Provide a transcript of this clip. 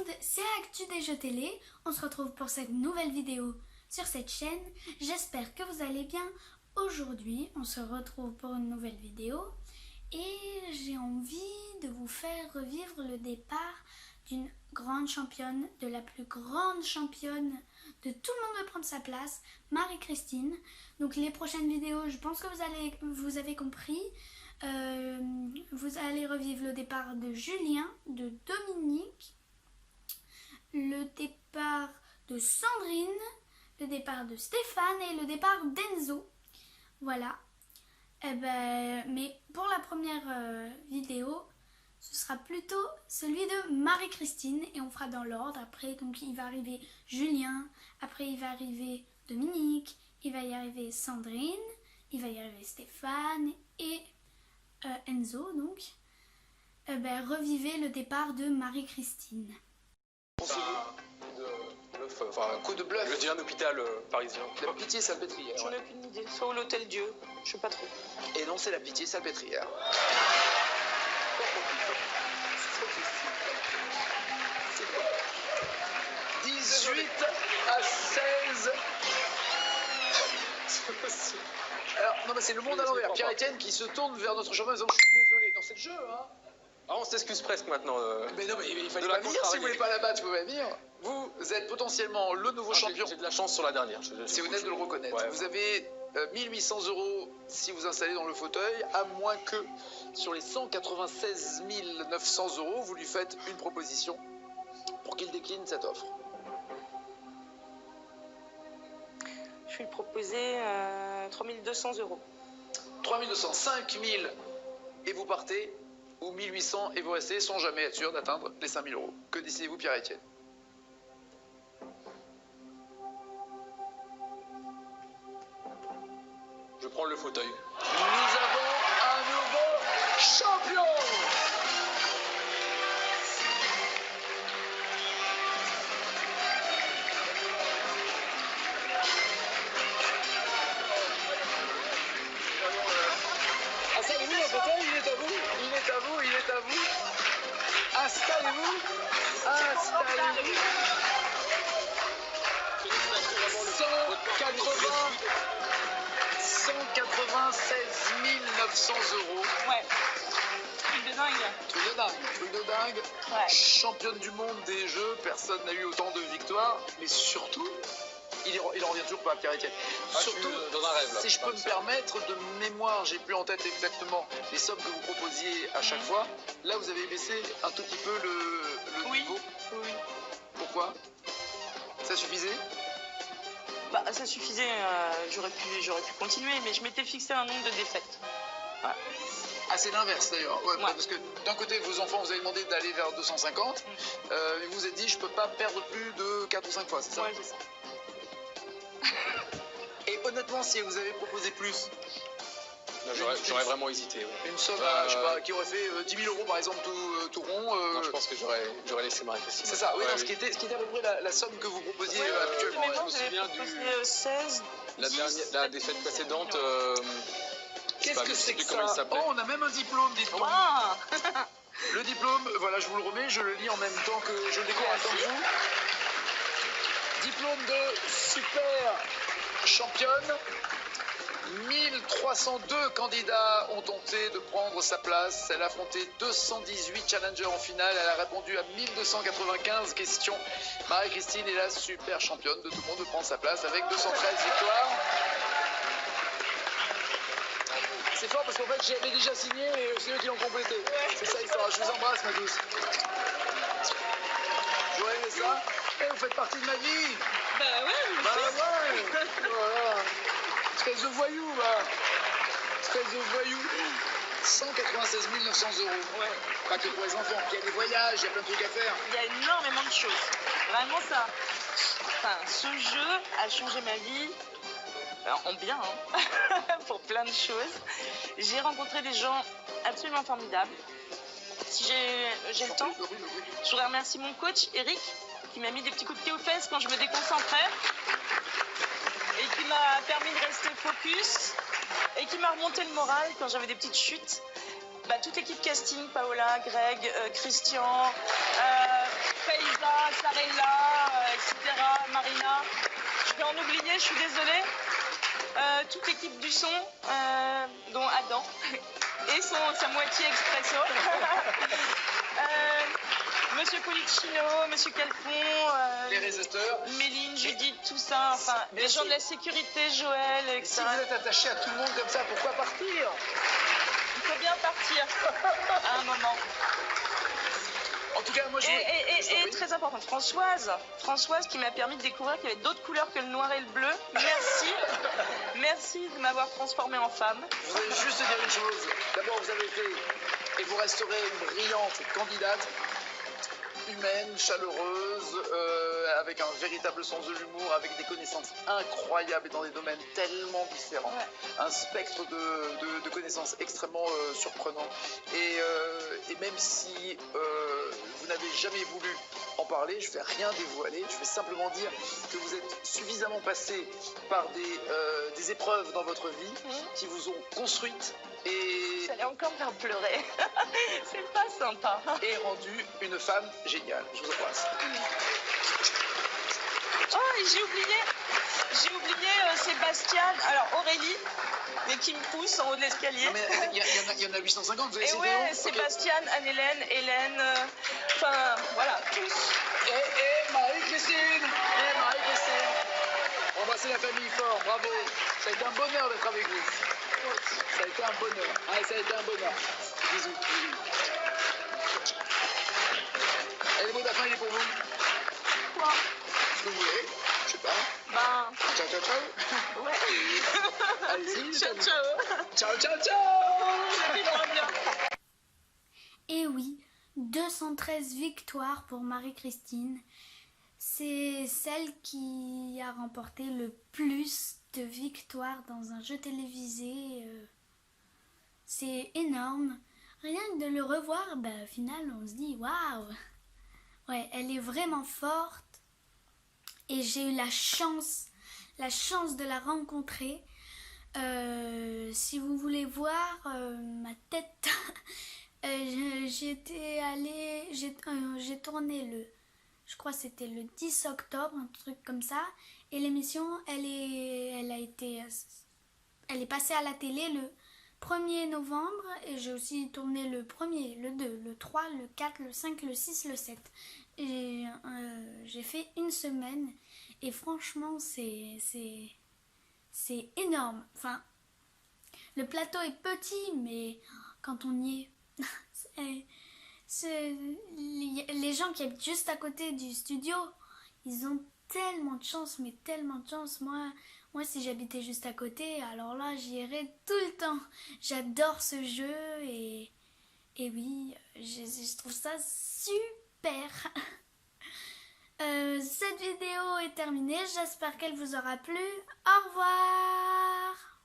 monde, c'est Actu des Jeux Télé. On se retrouve pour cette nouvelle vidéo sur cette chaîne. J'espère que vous allez bien. Aujourd'hui, on se retrouve pour une nouvelle vidéo et j'ai envie de vous faire revivre le départ d'une grande championne, de la plus grande championne de tout le monde veut prendre sa place, Marie-Christine. Donc les prochaines vidéos, je pense que vous avez compris. Vous allez revivre le départ de Julien, de Dominique, le départ de Sandrine, le départ de Stéphane et le départ d'Enzo. Voilà. Mais pour la première vidéo, ce sera plutôt celui de Marie-Christine et on fera dans l'ordre. Après, donc il va arriver Julien, après il va arriver Dominique, il va y arriver Sandrine, il va y arriver Stéphane et Enzo. Donc, revivez le départ de Marie-Christine. Un coup de bluff. Je dis un hôpital parisien. La Pitié-Salpêtrière. J'en ai aucune idée. Soit au l'Hôtel Dieu, je sais pas trop. Et non, c'est la Pitié-Salpêtrière. 18 à 16. Alors, non, mais c'est le monde à l'envers. Pierre-Etienne qui se tourne vers notre champion en disant: je suis désolé. Non, c'est le jeu, hein. Ah, on s'excuse presque maintenant. Mais non, mais il fallait pas venir. Si vous voulez pas la battre, vous pouvez venir. Vous êtes potentiellement le nouveau champion. J'ai de la chance sur la dernière. C'est honnête de le reconnaître. Ouais. Vous avez 1800 € si vous installez dans le fauteuil, à moins que sur les 196 900 €, vous lui faites une proposition pour qu'il décline cette offre. Je vais lui proposer 3200 €. 3200, 5000 et vous partez, ou 1800 et vous restez sans jamais être sûr d'atteindre les 5000 €. Que décidez-vous, Pierre-Etienne? Je prends le fauteuil. Nous avons un nouveau champion! Installez-vous, le fauteuil, il est à vous, il est à vous, il est à vous. Installez-vous, installez-vous. 196 900 €. Ouais. Truc de dingue. Truc de dingue, truc de dingue. Ouais. Championne du monde des jeux, personne n'a eu autant de victoires. Mais surtout, il en revient toujours pas, Pierre-Etienne. Surtout, dans un rêve, là. si je peux me permettre, de mémoire, j'ai plus en tête exactement les sommes que vous proposiez à chaque fois. Là, vous avez baissé un tout petit peu le Oui. niveau. Oui. Pourquoi? Ça suffisait? Bah, ça suffisait. J'aurais pu continuer, mais je m'étais fixé un nombre de défaites. Ouais. Ah, c'est l'inverse d'ailleurs. Ouais, Ouais. parce que d'un côté, vos enfants vous avez demandé d'aller vers 250, mais vous vous êtes dit, je peux pas perdre plus de 4 ou 5 fois, c'est ça? Ouais, c'est ça. Et honnêtement, si vous avez proposé plus, J'aurais vraiment hésité. Ouais. une somme, je sais pas, qui aurait fait 10 000 € par exemple, tout rond. Non, je pense que j'aurais laissé Marie-Christine. C'est ça, oui, Ouais, non, ce qui était à peu près la somme que vous proposiez Ouais, habituellement. mais je moi, me j'avais souviens proposé 16, La 10, la défaite précédente. Qu'est-ce que c'est que comment il ça? s'appelait. Oh, on a même un diplôme, dites-donc. Wow. Le diplôme, voilà, je vous le remets, je le lis en même temps que je le découvre en même temps que vous. Diplôme de super championne. 1302 candidats ont tenté de prendre sa place. Elle a affronté 218 challengers en finale. Elle a répondu à 1295 questions. Marie-Christine est la super championne de tout le monde de prendre sa place avec 213 victoires. C'est fort parce qu'en fait j'avais déjà signé et c'est eux qui l'ont complété. C'est ça l'histoire. Je vous embrasse, ma douce. J'aurais aimé ça. Et vous faites partie de ma vie. Bah ouais, Bah ouais. Voilà. Espèce de voyou, va. Espèce de voyou. 196 900 €. Ouais. Pas que pour les enfants. Il y a des voyages, il y a plein de trucs à faire. Il y a énormément de choses. Vraiment ça. Enfin, ce jeu a changé ma vie. En bien, hein. Pour plein de choses. J'ai rencontré des gens absolument formidables. Si j'ai le temps, je voudrais remercier mon coach, Eric, qui m'a mis des petits coups de pied aux fesses quand je me déconcentrais et qui m'a permis de rester focus et qui m'a remonté le moral quand j'avais des petites chutes. toute l'équipe casting, Paola, Greg, Christian, Faiza, Sarella, etc., Marina. Je vais en oublier, je suis désolée. Toute l'équipe du son, dont Adam et sa moitié expresso. Monsieur Policino, Monsieur Calfon, Les réalisateurs. Méline, Judith, tout ça, enfin, les gens de la sécurité, Joël, Et etc. si vous êtes attaché à tout le monde comme ça, pourquoi partir? Il faut bien partir à un moment. En tout cas, moi je Et très important, Françoise qui m'a permis de découvrir qu'il y avait d'autres couleurs que le noir et le bleu. Merci de m'avoir transformée en femme. Je voudrais juste dire une chose. D'abord, vous avez été et vous resterez une brillante candidate, humaine, chaleureuse, avec un véritable sens de l'humour, avec des connaissances incroyables et dans des domaines tellement différents. Ouais. Un spectre de connaissances extrêmement surprenant. Et même si vous n'avez jamais voulu en parler, je ne vais rien dévoiler, je vais simplement dire que vous êtes suffisamment passé par des épreuves dans votre vie qui vous ont construite et J'allais encore me faire pleurer. C'est pas sympa. et rendu une femme géniale. Je vous embrasse. Oh, et j'ai oublié Sébastien, alors Aurélie, mais qui me pousse en haut de l'escalier. Non, mais il y en a 850, vous avez Et essayé ouais, de Sébastien, Anne-Hélène, Hélène, enfin voilà, tous. Et Marie-Christine. Embrassez la famille fort, bravo. Ça a été un bonheur d'être avec vous. Ça a été un bonheur. Allez, ça a été un bonheur. Bisous. Et le mot de la fin, il est pour vous? Quoi? Ce que vous voulez. Je sais pas. Ben, Ciao, ciao, ciao. ouais. Allez-y. Ciao, ciao. Ciao, ciao, ciao. Vivre bien. Et oui, 213 victoires pour Marie-Christine. C'est celle qui a remporté le plus de victoires dans un jeu télévisé. C'est énorme. Rien que de le revoir, au final, on se dit waouh! Ouais, elle est vraiment forte. Et j'ai eu la chance de la rencontrer. Si vous voulez voir ma tête, j'ai tourné je crois que c'était le 10 octobre, un truc comme ça. Et l'émission, elle est passée à la télé le 1er novembre. Et j'ai aussi tourné le 1er, le 2, le 3, le 4, le 5, le 6, le 7. Et j'ai fait une semaine. Et franchement, c'est énorme. Enfin, le plateau est petit, mais quand on y est... les gens qui habitent juste à côté du studio, ils ont tellement de chance, mais tellement de chance. Moi si j'habitais juste à côté, alors là j'y irais tout le temps. J'adore ce jeu et oui, je trouve ça super. Cette vidéo est terminée, j'espère qu'elle vous aura plu. Au revoir.